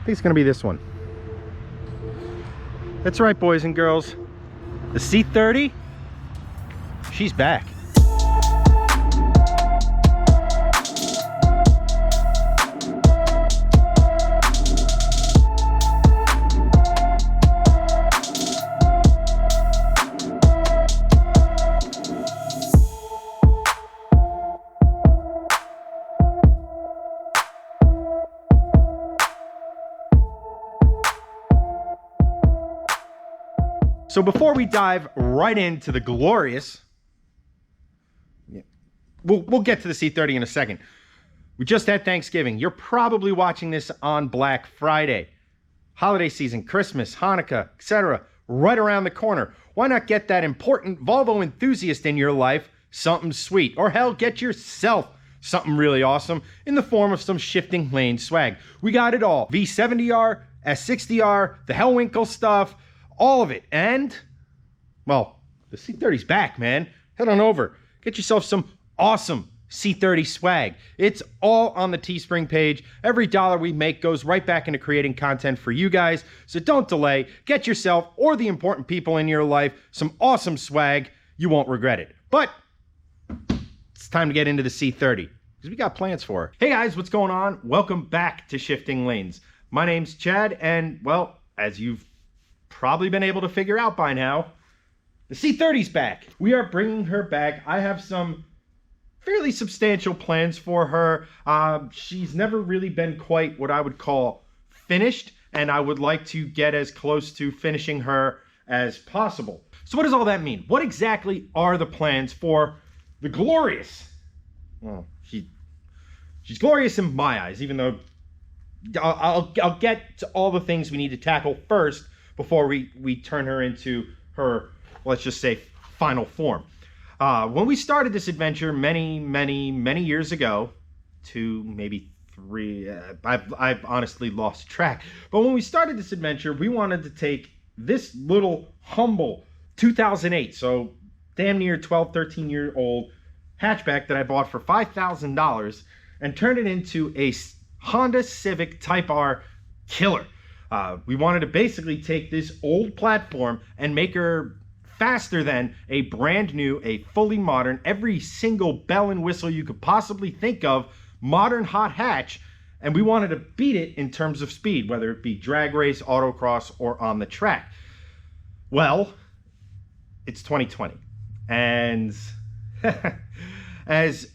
think it's gonna be this one. That's right, boys and girls. The C30, she's back. So before we dive right into the glorious, we'll get to the C30 in a second. We just had Thanksgiving. You're probably watching this on Black Friday. Holiday season, Christmas, Hanukkah, etc. right around the corner. Why not get that important Volvo enthusiast in your life something sweet? Or hell, get yourself something really awesome in the form of some shifting lane swag. We got it all. V70R, S60R, the Hellwinkle stuff, all of it. And, well, the C30's back, man. Head on over. Get yourself some awesome C30 swag. It's all on the Teespring page. Every dollar we make goes right back into creating content for you guys. So don't delay. Get yourself or the important people in your life some awesome swag. You won't regret it. But it's time to get into the C30 because we got plans for her. Hey guys, what's going on? Welcome back to Shifting Lanes. My name's Chad, and, well, as you've probably been able to figure out by now, the C30's back. We are bringing her back. I have some fairly substantial plans for her. She's never really been quite what I would call finished, and I would like to get as close to finishing her as possible. So what does all that mean? What exactly are the plans for the glorious? Well, she's glorious in my eyes, even though I'll get to all the things we need to tackle first before we turn her into her, let's just say, final form. When we started this adventure many years ago, 2, maybe 3, I've honestly lost track. But when we started this adventure, we wanted to take this little humble 2008, so damn near 12, 13-year-old hatchback that I bought for $5,000 and turn it into a Honda Civic Type R killer. We wanted to basically take this old platform and make her faster than a brand new, a fully modern, every single bell and whistle you could possibly think of, modern hot hatch, and we wanted to beat it in terms of speed, whether it be drag race, autocross, or on the track. Well, it's 2020, and as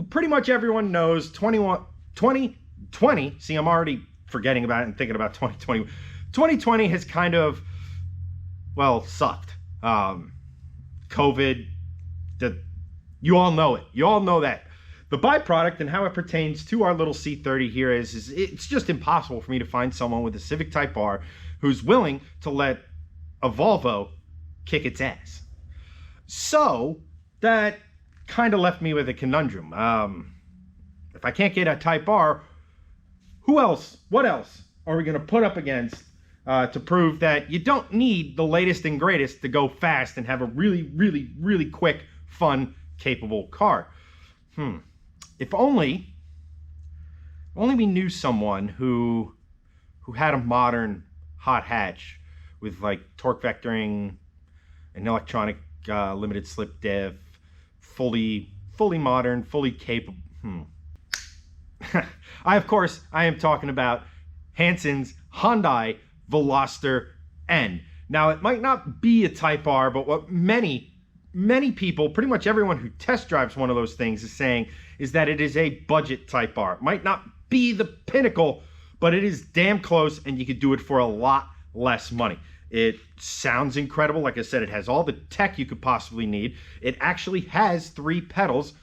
pretty much everyone knows, 2020, see, I'm already forgetting about it and thinking about 2020. 2020 has kind of, well, sucked. COVID, you all know it. You all know that. The byproduct and how it pertains to our little C30 here is it's just impossible for me to find someone with a Civic Type R who's willing to let a Volvo kick its ass. So that kind of left me with a conundrum. If I can't get a Type R, what else are we going to put up against to prove that you don't need the latest and greatest to go fast and have a really quick, fun, capable car? If only we knew someone who had a modern hot hatch with like torque vectoring, an electronic limited slip diff, fully modern, fully capable. I am talking about Hansen's Hyundai Veloster N. Now, it might not be a Type R, but what many people, pretty much everyone who test drives one of those things is saying is that it is a budget Type R. It might not be the pinnacle, but it is damn close, and you could do it for a lot less money. It sounds incredible. Like I said, it has all the tech you could possibly need. It actually has 3 pedals,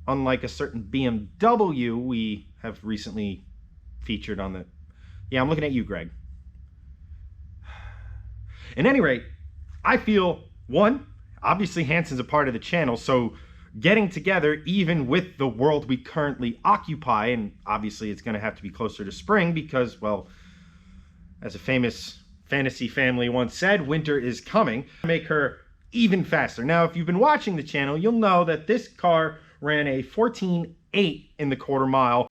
unlike a certain BMW we have recently featured on the... Yeah, I'm looking at you, Greg. At any rate, I feel, one, obviously Hansen's a part of the channel, so getting together, even with the world we currently occupy, and obviously it's going to have to be closer to spring because, well, as a famous fantasy family once said, winter is coming. Make her even faster. Now, if you've been watching the channel, you'll know that this car ran a 14.8 in the quarter mile.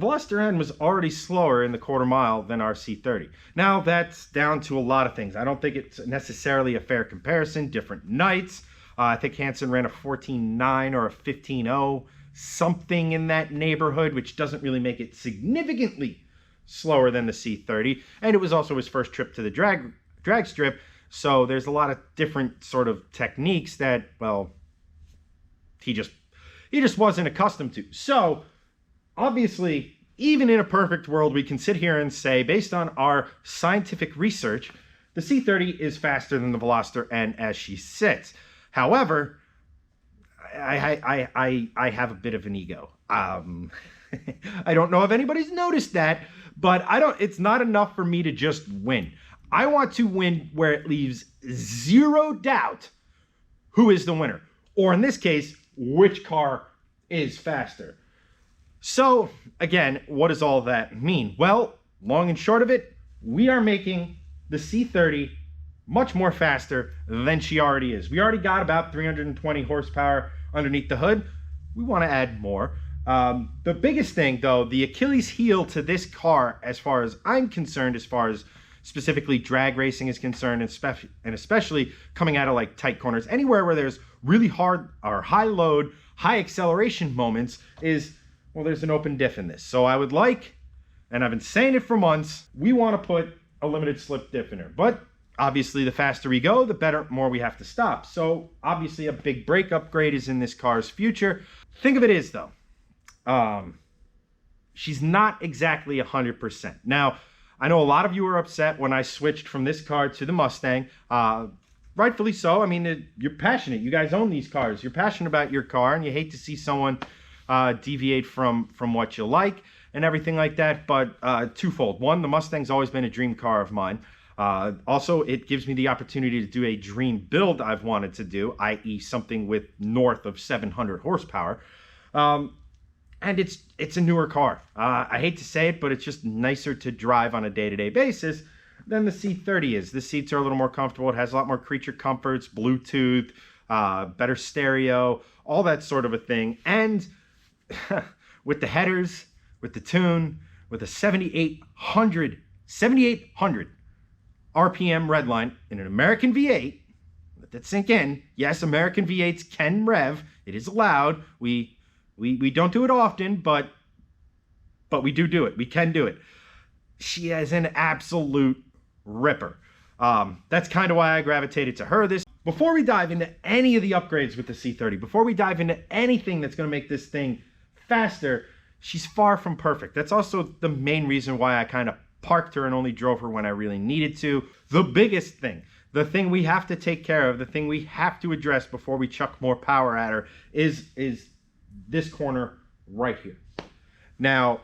Veloster N was already slower in the quarter mile than our C30. Now, that's down to a lot of things. I don't think it's necessarily a fair comparison. Different nights. I think Hansen ran a 14.9 or a 15.0, something in that neighborhood, which doesn't really make it significantly slower than the C30. And it was also his first trip to the drag strip, so there's a lot of different sort of techniques that, well, he just wasn't accustomed to. So, obviously, even in a perfect world, we can sit here and say, based on our scientific research, the C30 is faster than the Veloster N as she sits. However, I have a bit of an ego. I don't know if anybody's noticed that, but it's not enough for me to just win. I want to win where it leaves zero doubt who is the winner. Or in this case, which car is faster. So, again, what does all that mean? Well, long and short of it, we are making the C30 much more faster than she already is. We already got about 320 horsepower underneath the hood. We want to add more. The biggest thing, though, the Achilles heel to this car, as far as I'm concerned, as far as specifically drag racing is concerned, and especially coming out of like tight corners, anywhere where there's really hard or high load, high acceleration moments, is, well, there's an open diff in this. So I would like, and I've been saying it for months, we want to put a limited slip diff in her. But obviously, the faster we go, the more we have to stop. So obviously, a big brake upgrade is in this car's future. Think of it as, though, she's not exactly 100%. Now, I know a lot of you were upset when I switched from this car to the Mustang. Rightfully so. I mean, you're passionate. You guys own these cars. You're passionate about your car, and you hate to see someone deviate from what you like and everything like that. But twofold. One, the Mustang's always been a dream car of mine. Also, it gives me the opportunity to do a dream build I've wanted to do, i.e. something with north of 700 horsepower. And it's a newer car. I hate to say it, but it's just nicer to drive on a day-to-day basis than the C30 is. The seats are a little more comfortable. It has a lot more creature comforts, Bluetooth, better stereo, all that sort of a thing. And with the headers, with the tune, with a 7,800 RPM redline in an American V8, let that sink in. Yes, American V8s can rev. It is allowed. We don't do it often, but we do it. We can do it. She is an absolute ripper. That's kind of why I gravitated to her. Before we dive into any of the upgrades with the C30, before we dive into anything that's going to make this thing faster, she's far from perfect. That's also the main reason why I kind of parked her and only drove her when I really needed to. The biggest thing, the thing we have to take care of, the thing we have to address before we chuck more power at her is this corner right here. Now,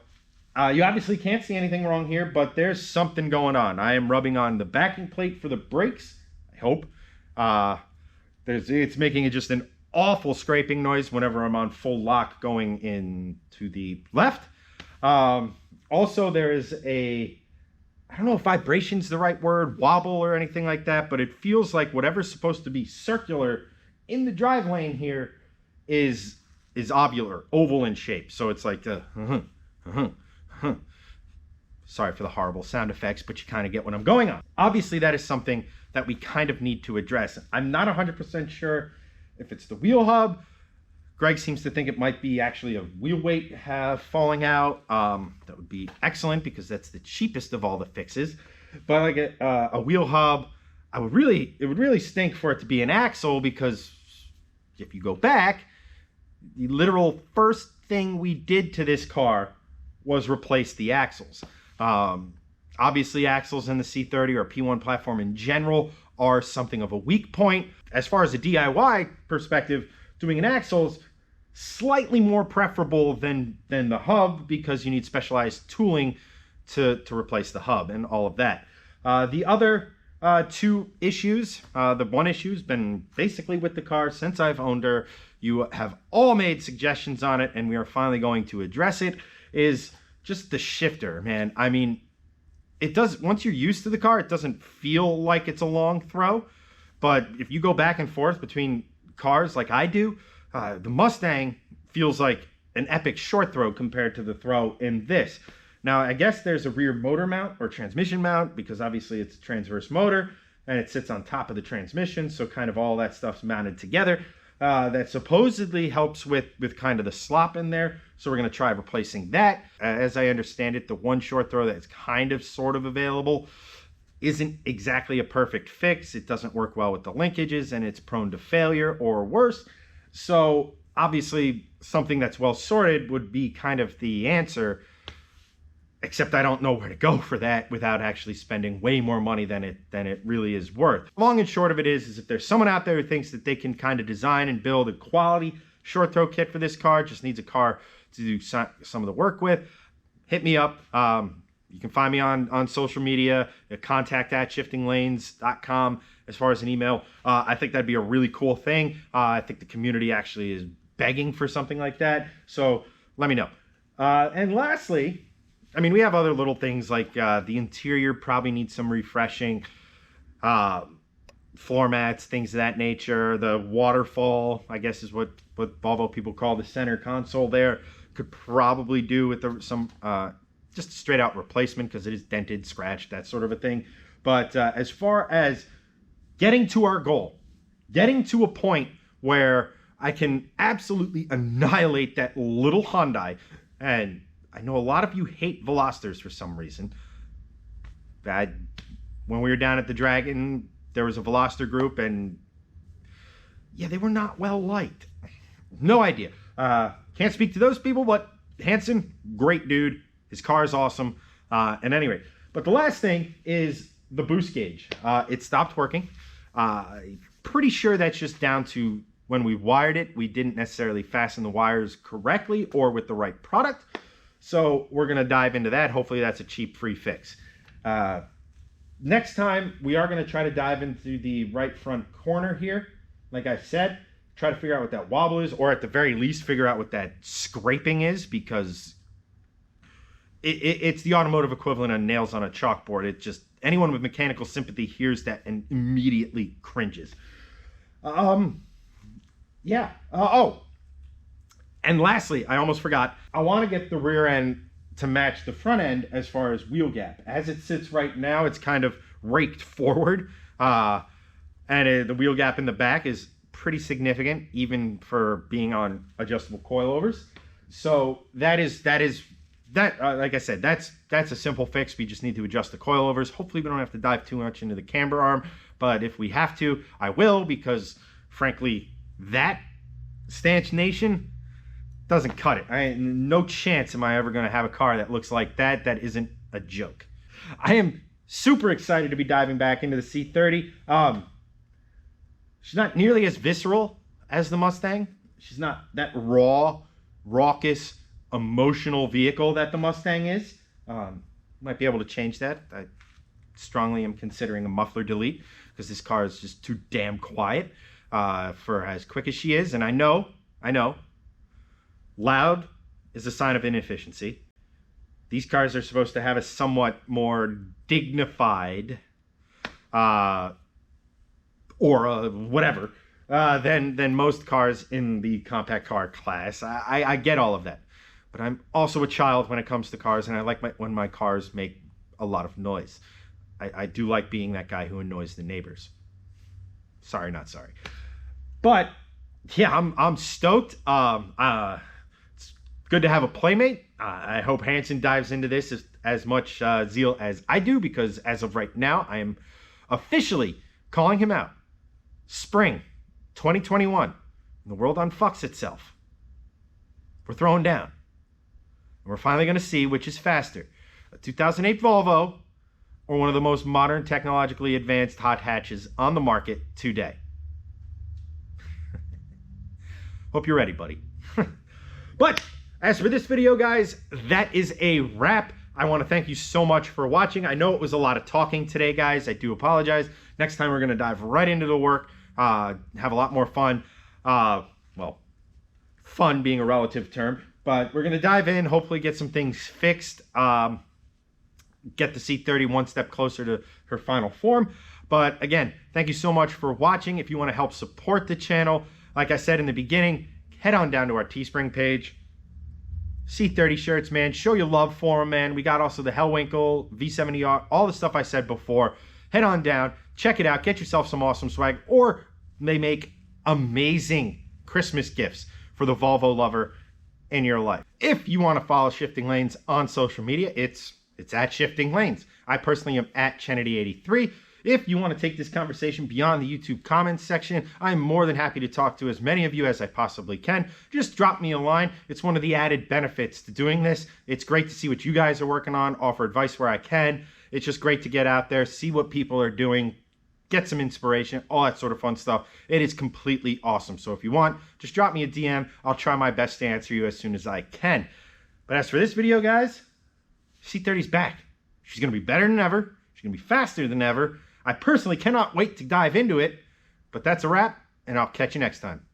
you obviously can't see anything wrong here, but there's something going on. I am rubbing on the backing plate for the brakes, I hope. It's making just an awful scraping noise whenever I'm on full lock going in to the left. Also, there is I don't know if vibration's the right word, wobble or anything like that, but it feels like whatever's supposed to be circular in the drive lane here is ovular, oval in shape. So it's like sorry for the horrible sound effects, but you kind of get what I'm going on. Obviously, that is something that we kind of need to address. I'm not 100% sure if it's the wheel hub. Greg seems to think it might be actually a wheel weight falling out. That would be excellent because that's the cheapest of all the fixes. But like a wheel hub, it would really stink for it to be an axle, because if you go back, the literal first thing we did to this car was replace the axles. Obviously, axles in the C30 or P1 platform in general are something of a weak point. As far as a DIY perspective, doing an axle's slightly more preferable than the hub, because you need specialized tooling to replace the hub and all of that. The other two issues, the one issue's been basically with the car since I've owned her. You have all made suggestions on it, and we are finally going to address it, is just the shifter, man. I mean, it does, once you're used to the car, it doesn't feel like it's a long throw. But if you go back and forth between cars like I do, the Mustang feels like an epic short throw compared to the throw in this. Now, I guess there's a rear motor mount or transmission mount because obviously it's a transverse motor and it sits on top of the transmission. So kind of all that stuff's mounted together. That supposedly helps with kind of the slop in there. So we're going to try replacing that. As I understand it, the one short throw that's kind of sort of available isn't exactly a perfect fix. It doesn't work well with the linkages and it's prone to failure or worse. So obviously something that's well sorted would be kind of the answer, except I don't know where to go for that without actually spending way more money than it really is worth. Long and short of it is if there's someone out there who thinks that they can kind of design and build a quality short throw kit for this car, just needs a car to do some of the work with, hit me up. You can find me on social media, contact@shiftinglanes.com as far as an email. I think that'd be a really cool thing. I think the community actually is begging for something like that. So let me know. And lastly, I mean, we have other little things like the interior probably needs some refreshing. Floor mats, things of that nature. The waterfall, I guess is what Volvo people call the center console there. Could probably do with some just straight out replacement because it is dented, scratched, that sort of a thing. But as far as getting to our goal, getting to a point where I can absolutely annihilate that little Hyundai, and I know a lot of you hate Velosters for some reason. When we were down at the Dragon, there was a Veloster group, and yeah, they were not well liked. No idea. Can't speak to those people, but Hansen, great dude. His car is awesome. And anyway, but the last thing is the boost gauge. It stopped working. Pretty sure that's just down to when we wired it, we didn't necessarily fasten the wires correctly or with the right product. So we're going to dive into that. Hopefully that's a cheap free fix. Next time, we are going to try to dive into the right front corner here. Like I said, try to figure out what that wobble is, or at the very least, figure out what that scraping is, because it's the automotive equivalent of nails on a chalkboard. It just, anyone with mechanical sympathy hears that and immediately cringes. Yeah. Oh, and lastly, I almost forgot, I want to get the rear end to match the front end as far as wheel gap. As it sits right now, it's kind of raked forward, and the wheel gap in the back is pretty significant, even for being on adjustable coilovers. So like I said, that's a simple fix. We just need to adjust the coilovers. Hopefully we don't have to dive too much into the camber arm, but if we have to, I will, because frankly, that stanch nation doesn't cut it. No chance am I ever going to have a car that looks like that. That isn't a joke. I am super excited to be diving back into the C30. She's not nearly as visceral as the Mustang. She's not that raw, raucous, emotional vehicle that the Mustang is. Might be able to change that. I strongly am considering a muffler delete because this car is just too damn quiet for as quick as she is. And I know, loud is a sign of inefficiency. These cars are supposed to have a somewhat more dignified aura, whatever, than most cars in the compact car class. I get all of that. But I'm also a child when it comes to cars, and I like when my cars make a lot of noise. I do like being that guy who annoys the neighbors. Sorry, not sorry. But yeah, I'm stoked. It's good to have a playmate. I hope Hansen dives into this as much zeal as I do, because as of right now, I am officially calling him out. Spring 2021, and the world unfucks itself. We're throwing down. And we're finally going to see which is faster, a 2008 Volvo or one of the most modern, technologically advanced hot hatches on the market today. Hope you're ready, buddy. But as for this video, guys, that is a wrap. I want to thank you so much for watching. I know it was a lot of talking today, guys. I do apologize. Next time, we're going to dive right into the work, have a lot more fun. Well, fun being a relative term, but we're going to dive in, hopefully get some things fixed, get the C30 one step closer to her final form. But again, thank you so much for watching. If you want to help support the channel, like I said in the beginning, head on down to our Teespring page. C30 shirts, man. Show your love for them, man. We got also the Hellwinkle, V70R, all the stuff I said before. Head on down, check it out, get yourself some awesome swag, or they make amazing Christmas gifts for the Volvo lover in your life. If you want to follow Shifting Lanes on social media, it's at Shifting Lanes. I personally am at Kennedy83. If you want to take this conversation beyond the YouTube comments section, I'm more than happy to talk to as many of you as I possibly can. Just drop me a line. It's one of the added benefits to doing this. It's great to see what you guys are working on, offer advice where I can. It's just great to get out there, see what people are doing, get some inspiration, all that sort of fun stuff. It is completely awesome. So if you want, just drop me a DM. I'll try my best to answer you as soon as I can. But as for this video, guys, C30's back. She's going to be better than ever. She's going to be faster than ever. I personally cannot wait to dive into it. But that's a wrap, and I'll catch you next time.